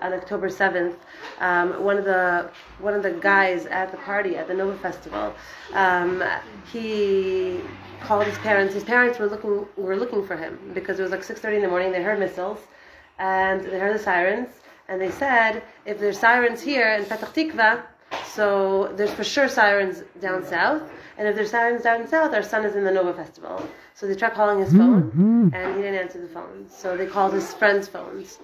on October 7th, one of the guys at the party at the Nova Festival, he called his parents. His parents were looking for him because it was like 6:30 in the morning. They heard missiles, and they heard the sirens, and they said, if there's sirens here in Petach Tikva, so there's for sure sirens down south, and if there's sirens down south, our son is in the Nova Festival. So they tried calling his phone, and he didn't answer the phone. So they called his friends' phones.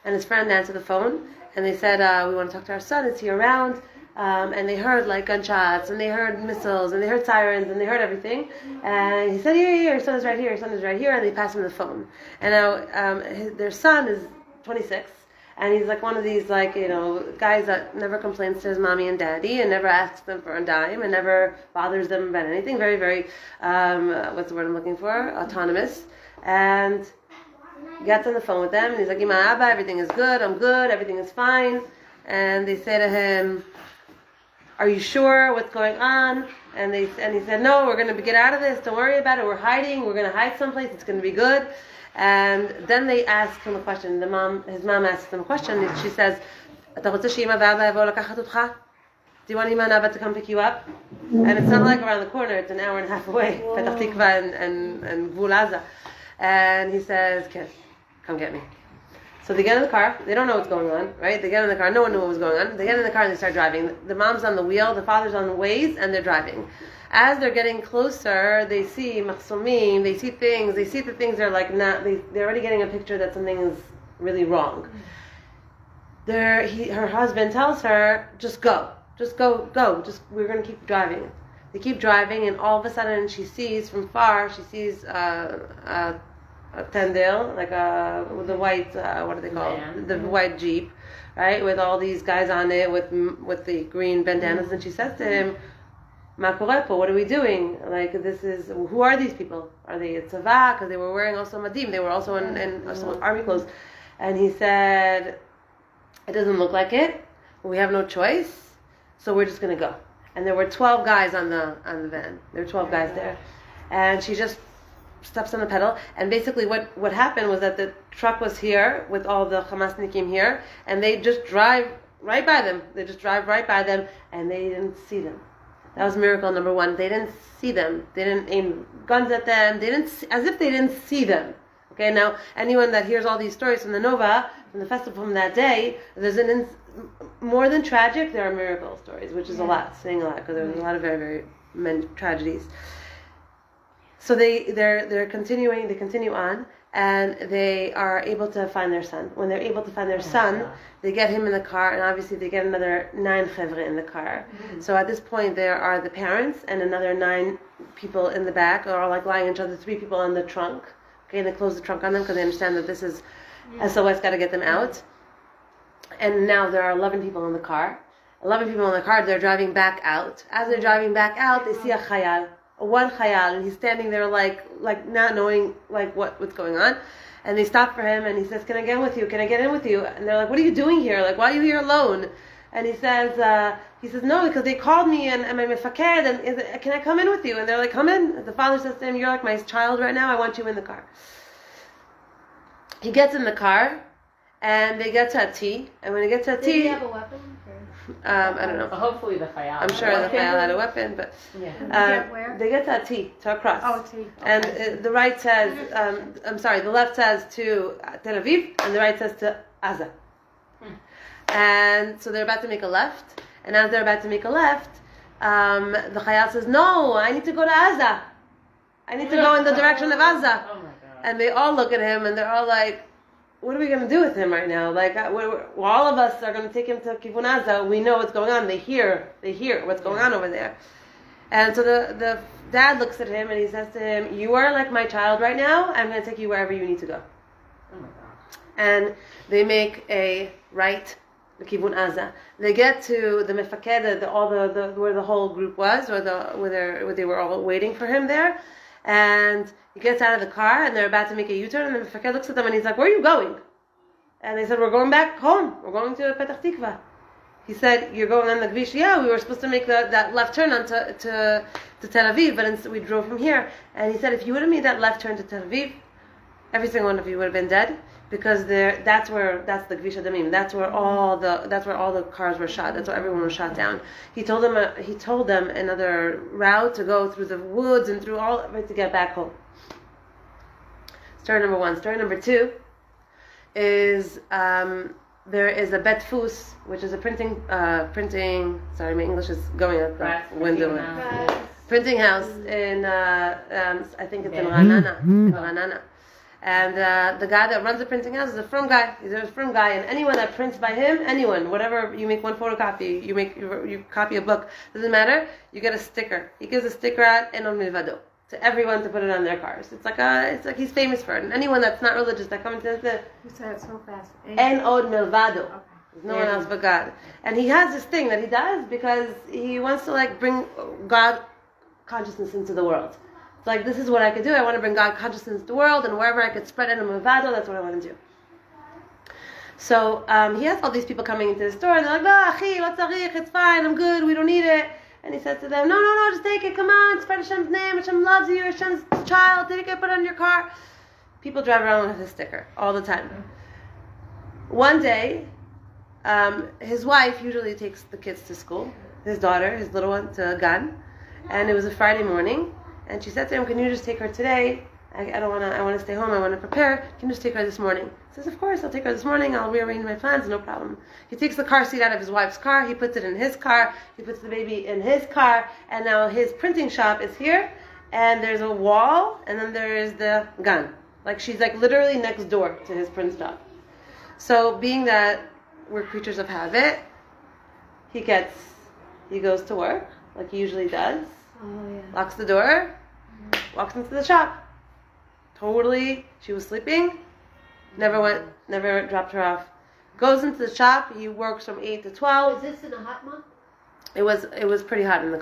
And his friend answered the phone, and they said, we want to talk to our son, is he around? And they heard like gunshots, and they heard missiles, and they heard sirens, and they heard everything. And he said, yeah, your son is right here, and they passed him the phone. And now their son is 26, and he's like one of these guys that never complains to his mommy and daddy, and never asks them for a dime, and never bothers them about anything. Very, very, what's the word I'm looking for? Autonomous. And gets on the phone with them, and he's like, Ima Abba, everything is good, I'm good, everything is fine. And they say to him, are you sure what's going on? And he said, no, we're going to get out of this, don't worry about it, we're hiding, we're going to hide someplace, it's going to be good. And then they ask him a question. His mom asks him a question, and she says, do you want Ima and Abba to come pick you up? And it's not like around the corner, it's an hour and a half away, Petach Tikva and Gvul Aza. And he says, "Okay, come get me." So they get in the car. They don't know what's going on, right? They get in the car. No one knew what was going on. They get in the car and they start driving. The mom's on the wheel, the father's on the Waze, and they're driving. As they're getting closer, they see machsumim, they see things. They see the things they're like not. They're already getting a picture that something is really wrong. Her husband tells her, "Just go, go. We're going to keep driving." They keep driving, and all of a sudden, she sees from far. She sees a tendil, like with the white, what do they call it? The white Jeep, right? With all these guys on it, with the green bandanas, and she says to him, "Ma korepo, what are we doing? Like, who are these people? Are they at tzava? Because they were wearing also madim. They were also in army clothes." And he said, "It doesn't look like it. We have no choice, so we're just going to go." And there were 12 guys on the van. There were 12 guys there. And she just steps on the pedal. And basically what happened was that the truck was here with all the Hamasnikim here, and they just drive right by them. They just drive right by them, and they didn't see them. That was miracle number one. They didn't see them. They didn't aim guns at them. As if they didn't see them. Okay, now anyone that hears all these stories from the Nova, from the festival from that day, there's more than tragic, there are miracle stories, which is a lot, saying a lot, because there was a lot of very, very many tragedies. So they continue on, and they are able to find their son. When they're able to find their son, they get him in the car, and obviously they get another 9 chevre in the car. So at this point, there are the parents and another 9 people in the back, or like lying each other, 3 people on the trunk. Okay, and they close the trunk on them because they understand that this is SOS, got to get them out. And now there are 11 people in the car. 11 people in the car, they're driving back out. As they're driving back out, they see a chayal, one chayal, and he's standing there like not knowing what's going on. And they stop for him, and he says, "Can I get in with you? Can I get in with you?" And they're like, "What are you doing here? Like, why are you here alone?" And he says, "No, because they called me, and I'm mefaked, and can I come in with you?" And they're like, "Come in." The father says to him, "You're like my child right now. I want you in the car." He gets in the car, and they get to a T. And when he gets to a T, did he have a weapon? I don't know. Hopefully the Chayal. I'm sure the Chayal had a weapon, but they get to a T, to a cross. Oh, T. Okay. And the right says, the left says to Tel Aviv, and the right says to Aza. And so they're about to make a left, and as they're about to make a left, the Chayal says, "No, I need to go to Aza. I need to go in the direction of Aza." Oh my God. And they all look at him, and they're all like, "What are we going to do with him right now? Like, all of us are going to take him to Kivun Aza. We know what's going on. They hear what's going on over there." And so the dad looks at him, and he says to him, "You are like my child right now. I'm going to take you wherever you need to go." Oh my God. And they make a right, the Kivun Aza. They get to the mefaked, where the whole group was, where they were all waiting for him there. And he gets out of the car, and they're about to make a U-turn, and the mefaked looks at them, and he's like, "Where are you going?" And they said, "We're going back home. We're going to Petach Tikva." He said, "You're going on the Gvish?" "Yeah, we were supposed to make that left turn to Tel Aviv, but instead we drove from here." And he said, "If you would have made that left turn to Tel Aviv, every single one of you would have been dead. because that's the Gvish Adamim. That's where all the cars were shot. That's where everyone was shot down. He told them another route to go through the woods and through all of it to get back home. Story number 1. Story number 2 is there is a Bet Fus, which is a printing. Sorry, my English is going out the window. Printing house in I think it's in Ranana. And the guy that runs the printing house is a firm guy. He's a firm guy, and anyone that prints by him, whatever, you make one photocopy, you copy a book, doesn't matter. You get a sticker. He gives a sticker out Enon Milvado to everyone to put it on their cars. It's like he's famous for it. And anyone that's not religious that comes into the You said it so fast. Enon Milvado. Okay. There's no one else but God. And he has this thing that he does because he wants to bring God consciousness into the world. Like, this is what I could do. I want to bring God consciousness into the world, and wherever I could spread it in Mavado, that's what I want to do. So he has all these people coming into the store, and they're like, "No, achi, lo tzarich, it's fine, I'm good, we don't need it." And he says to them, No, just take it, come on, spread Hashem's name, Hashem loves you, Hashem's child, take it, put it on your car. People drive around with his sticker all the time. One day, his wife usually takes the kids to school, his daughter, his little one, to Gan, and it was a Friday morning. And she said to him, "Can you just take her today? I want to stay home. I want to prepare. Can you just take her this morning?" He says, "Of course, I'll take her this morning. I'll rearrange my plans, no problem." He takes the car seat out of his wife's car. He puts it in his car. He puts the baby in his car. And now his printing shop is here. And there's a wall. And then there is the gun. She's literally next door to his print shop. So being that we're creatures of habit, he goes to work like he usually does. Locks the door, walks into the shop. Totally, she was sleeping, never dropped her off. Goes into the shop, he works from 8 to 12. Is this in a hot month? It was pretty hot in the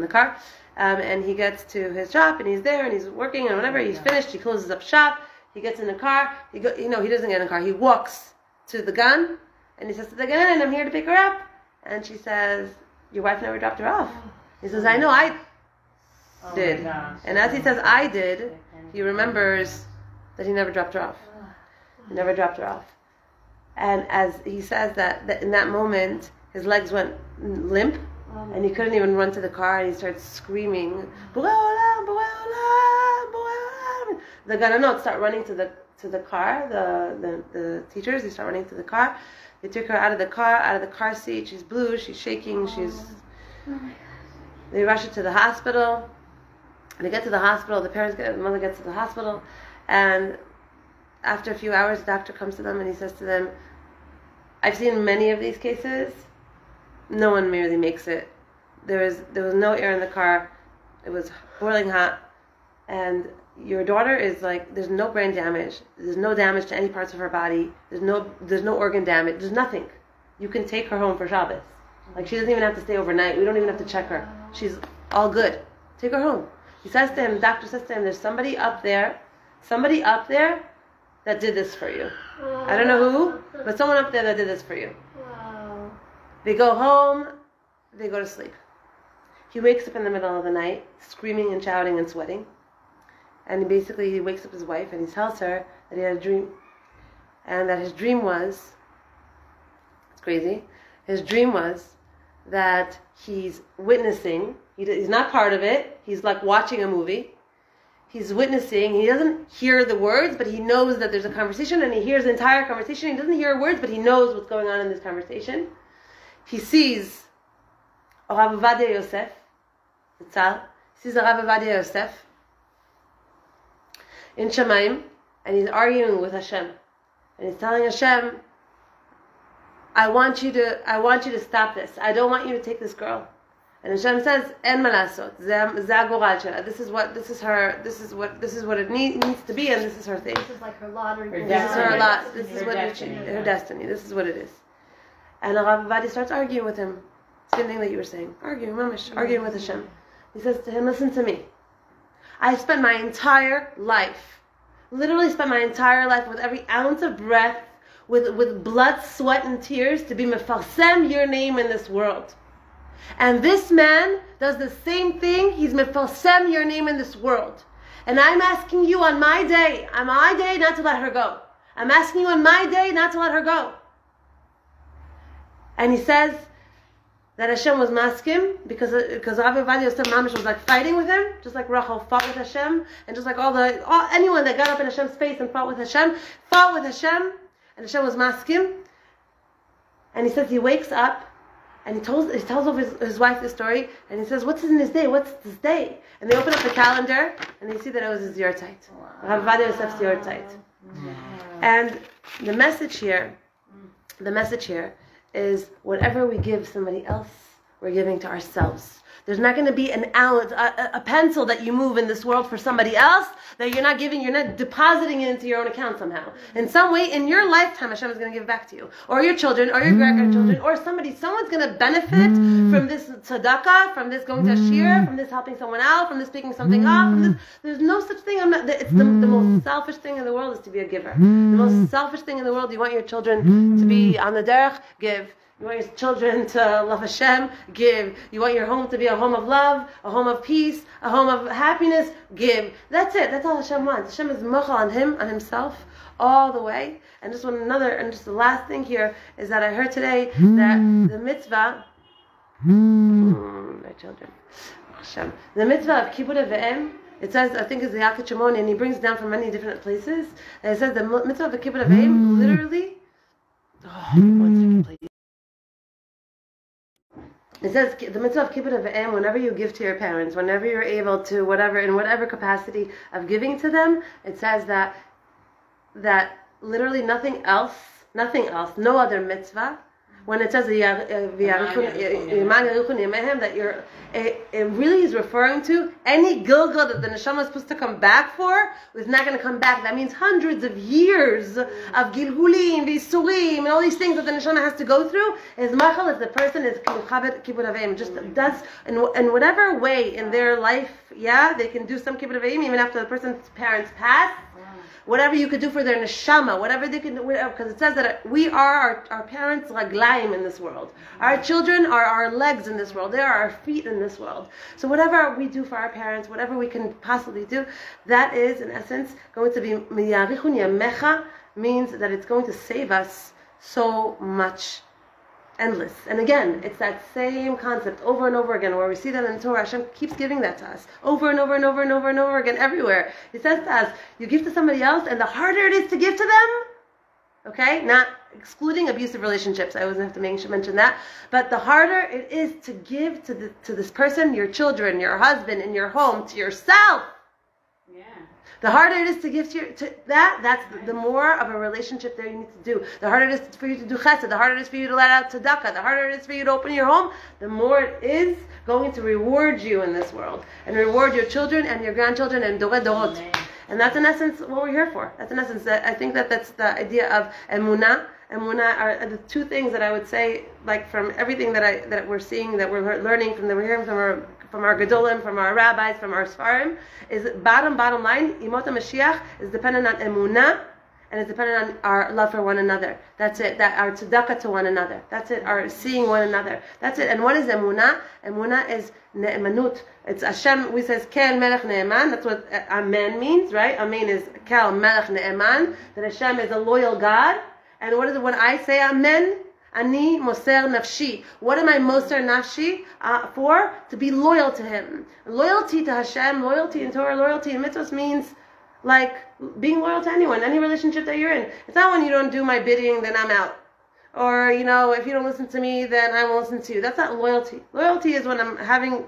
car. And he gets to his shop, and he's there, and he's working, and whenever he's finished, he closes up shop, he gets in the car, he doesn't get in the car, he walks to the gun, and he says to the gun, "I'm here to pick her up." And she says, "Your wife never dropped her off." He says, "I know, I did." And as he says, "I did," he remembers that he never dropped her off. He never dropped her off. And as he says that in that moment, his legs went limp, and he couldn't even run to the car, and he starts screaming, "Borei Olam, Borei Olam, Borei Olam." The Gananot start running to the car, the teachers, they start running to the car. They took her out of the car seat. She's blue, she's shaking, They rush her to the hospital. They get to the hospital. The mother gets to the hospital, and after a few hours, the doctor comes to them and he says to them, "I've seen many of these cases. No one merely makes it. There was no air in the car. It was boiling hot, and your daughter is there's no brain damage. There's no damage to any parts of her body. There's no organ damage. There's nothing. You can take her home for Shabbos. She doesn't even have to stay overnight. We don't even have to check her. She's all good. Take her home." He says to him, the doctor says to him, "There's somebody up there that did this for you. I don't know who, but someone up there that did this for you." Wow. They go home, they go to sleep. He wakes up in the middle of the night, screaming and shouting and sweating. And he wakes up his wife and he tells her that he had a dream. And that his dream was, it's crazy, his dream was that he's witnessing, he's not part of it, he's watching a movie, he's witnessing, he doesn't hear the words, but he knows that there's a conversation, and he hears the entire conversation. He doesn't hear words, but he knows what's going on in this conversation. He sees Rav Ovadia Yosef, in Shemaim, and he's arguing with Hashem, and he's telling Hashem, I want you to stop this. I don't want you to take this girl." And Hashem says, "En malasot, ze hagoral shela. This is what it needs to be, and this is her thing. This is her lottery. This is her lot. This is her destiny. This is what it is." And Rav Ovadia starts arguing with him. Same thing that you were saying. Arguing with Hashem. He says to him, "Listen to me. I spent my entire life, literally spent my entire life with every ounce of breath, with blood, sweat, and tears to be mefarsem your name in this world. And this man does the same thing. He's mefarsem your name in this world. And I'm asking you on my day not to let her go. I'm asking you on my day not to let her go. And he says that Hashem was maskim because Rabbi Ovadia Yosef Mamish was like fighting with him, just like Rachel fought with Hashem, and just like anyone that got up in Hashem's face and fought with Hashem, and Hashem was maskim. And he says he wakes up and he tells over his wife the story, and he says, what's in this day? What's this day? And they open up the calendar and they see that it was his Yortzeit. Rabbi Ovadia Yosef's Yortzeit. And the message here is whatever we give somebody else, we're giving to ourselves. There's not going to be a pencil that you move in this world for somebody else that you're not depositing it into your own account somehow. In some way, in your lifetime, Hashem is going to give back to you. Or your children, or your grandchildren, or someone's going to benefit from this tzedakah, from this going to a shir, from this helping someone out, from this picking something up. There's no such thing. It's the most selfish thing in the world is to be a giver. The most selfish thing in the world, you want your children to be on the derech, give. You want your children to love Hashem, give. You want your home to be a home of love, a home of peace, a home of happiness, give. That's it. That's all Hashem wants. Hashem is mochel on himself, all the way. And just the last thing here is that I heard today that the mitzvah, my children, Hashem, the mitzvah of kibbud avim, it says, I think it's the Yalkut Shimon, and he brings it down from many different places. And it says the mitzvah of kibbud avim, literally, one second, please. It says the mitzvah of kibbud avim, whenever you give to your parents, whenever you're able to, in whatever capacity of giving to them, it says that literally nothing else, no other mitzvah. When it says that it really is referring to any gilgal that the neshama is supposed to come back for is not going to come back. That means hundreds of years of gilgulim, visurim, and all these things that the neshama has to go through. Is machal if the person is kibbud avim, just does in whatever way in their life, they can do some kibbud avim even after the person's parents pass. Whatever you could do for their neshama, whatever they can do, because it says that we are our parents' raglaim in this world. Our children are our legs in this world. They are our feet in this world. So whatever we do for our parents, whatever we can possibly do, that is, in essence, going to be miyarichun yamecha, means that it's going to save us so much. Endless. And again, it's that same concept over and over again, where we see that in the Torah. Hashem keeps giving that to us over and over and over and over and over again, everywhere. He says to us, you give to somebody else, and the harder it is to give to them, okay, not excluding abusive relationships, I always have to mention that, but the harder it is to give to this person, your children, your husband, in your home, to yourself. The harder it is to give that's the more of a relationship that you need to do. The harder it is for you to do chesed, the harder it is for you to let out tzedakah, the harder it is for you to open your home, the more it is going to reward you in this world. And reward your children and your grandchildren and dorei dorot. And that's in essence what we're here for. That's in essence, I think that's the idea of emunah. Emunah are the two things that I would say, like from everything that we're seeing, that we're learning from, that we're hearing from our gedolim, from our rabbis, from our sfarim, is bottom line, Yemot HaMashiach is dependent on emunah, and it's dependent on our love for one another. That's it. That our tzedakah to one another. That's it. Our seeing one another. That's it. And what is emunah? Emunah is ne'emanut. It's Hashem. We says kel melech ne'eman. That's what amen means, right? Amen is kel melech ne'eman. That Hashem is a loyal God. And what is it when I say amen? Ani moser nafshi. What am I moser nafshi for? To be loyal to Him. Loyalty to Hashem, loyalty in Torah, loyalty in mitzvahs means like being loyal to anyone, any relationship that you're in. It's not when you don't do my bidding, then I'm out. Or, if you don't listen to me, then I won't listen to you. That's not loyalty. Loyalty is when I'm having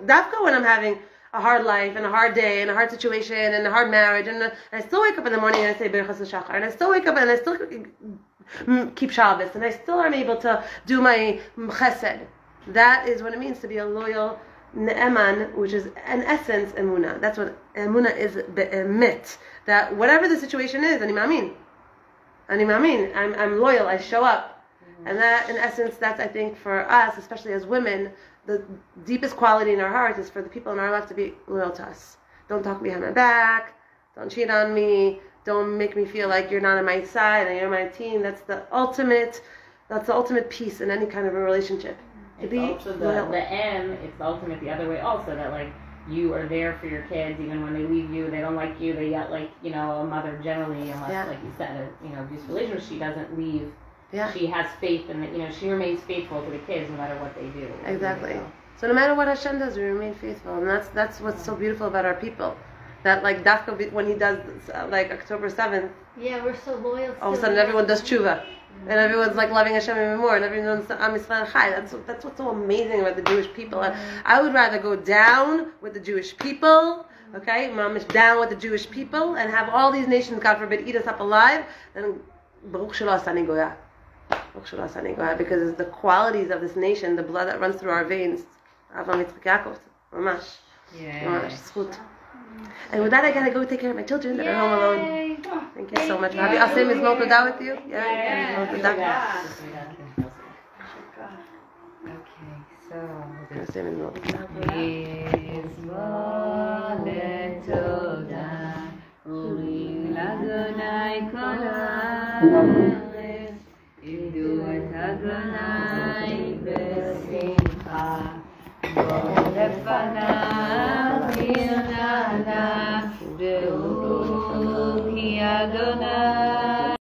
a hard life and a hard day and a hard situation and a hard marriage, and I still wake up in the morning and I say Berachas Shachar, and I still wake up and I still keep Shabbos, and I still am able to do my chesed. That is what it means to be a loyal ne'eman, which is in essence emunah. That's what emunah is, be'emet. That whatever the situation is, ani ma'amin, I'm loyal, I show up. And that, in essence, that's, I think, for us, especially as women, the deepest quality in our hearts is for the people in our life to be loyal to us. Don't talk behind my back, don't cheat on me, don't make me feel like you're not on my side and you're my team. That's the ultimate peace in any kind of a relationship. To It's be also the M, it's the ultimate the other way also, that like you are there for your kids even when they leave you, they don't like you, they get like, you know, a mother generally, unless like you said, a, you know, abusive relationship, she doesn't leave. Yeah. She has faith in that, you know, she remains faithful to the kids no matter what they do. Exactly. So no matter what Hashem does, we remain faithful, and that's what's so beautiful about our people. That like Dafka, when he does like October 7th, Yeah, we're so loyal. all of a sudden everyone does tshuva, and everyone's like loving Hashem even more, and everyone's Am Yisrael Chai. That's what's so amazing about the Jewish people. And I would rather go down with the Jewish people, okay, mamish down with the Jewish people, and have all these nations, God forbid, eat us up alive, than Baruch Shelo Asani Goya. Baruch Shelo Asani Goya, because it's the qualities of this nation, the blood that runs through our veins. Avraham Yitzchak Yaakov, mamash, mamash, zchut. And with that, I gotta go take care of my children that are home alone. Thank you so much. I'll say Ms. Motoda with you. Yeah. Okay, so I'll say Ms. Motoda. לפניו